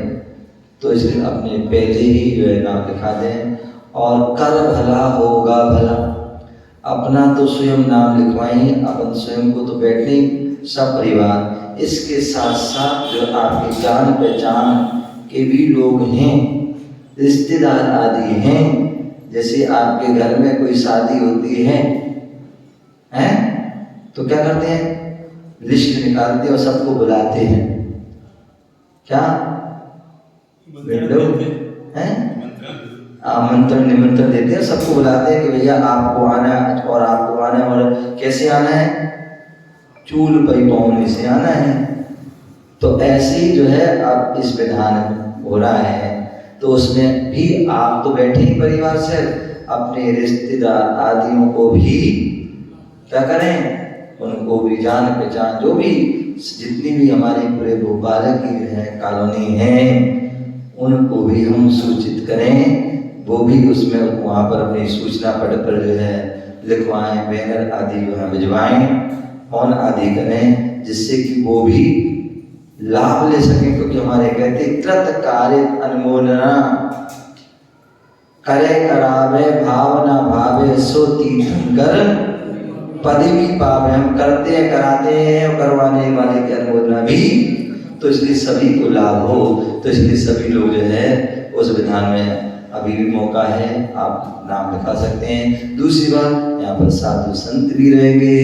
तो इसलिए अपने पहले ही जो है नाम लिखा दें। और कर भला होगा भला, अपना तो स्वयं नाम लिखवाएं, अपन स्वयं को तो बैठने सब परिवार, इसके साथ साथ जो आपके जान पहचान के भी लोग हैं, रिश्तेदार आदि हैं, जैसे आपके घर में कोई शादी होती है तो क्या करते हैं, लिस्ट निकालते हैं और सबको बुलाते हैं, क्या आमंत्रण निमंत्रण देते हैं, सबको बुलाते हैं कि भैया आपको आना है और आपको आना है, और कैसे आना है, चूल पई पौने से आना है। तो ऐसे ही जो है अब इस विधान हो रहा है, तो उसमें भी आप तो बैठे ही परिवार से, अपने रिश्तेदार आदियों को भी क्या करें, उनको भी जान पहचान जो भी जितनी भी हमारी पूरे भोपाल की है कॉलोनी है, उनको भी हम सूचित करें, वो भी उसमें वहाँ पर अपनी सूचना पट पर जो है लिखवाएं, बैनर आदि जो है भिजवाएं, फोन आदि करें, जिससे कि वो भी लाभ ले सकें। क्योंकि हमारे कहते कृत कार्य अनुमोदना करे करावे भावना भावे सो तीर्थंकर पदवी पावे, हम करते हैं कराते हैं और करवाने वाले की अनुमोदना भी, तो इसलिए सभी को लाभ हो, तो इसलिए सभी लोग जो है उस विधान में अभी भी मौका है, आप नाम लिखा सकते हैं। दूसरी बात, यहाँ पर साधु संत भी रहेंगे,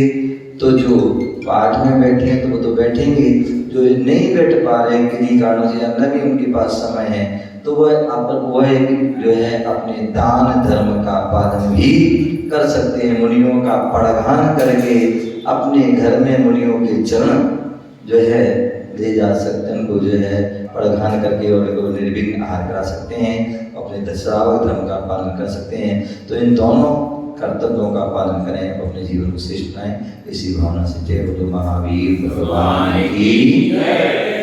तो जो पाठ में बैठे हैं तो वो तो बैठेंगे, जो नहीं बैठ पा रहे हैं किन्हीं कारणों से या न भी उनके पास समय है, तो वह जो है अपने दान धर्म का पालन भी कर सकते हैं। मुनियों का पड़गान करके अपने घर में मुनियों के चरण जो है ले जा सकते हैं, उनको जो है पड़गान करके और उनको निर्विघ्न आहार करा सकते हैं, अपने श्रावक धर्म का पालन कर सकते हैं। तो इन दोनों कर्तव्यों का पालन करें, अपने जीवन को श्रेष्ठ बनाएं, इसी भावना से जय बोलो महावीर भगवान की।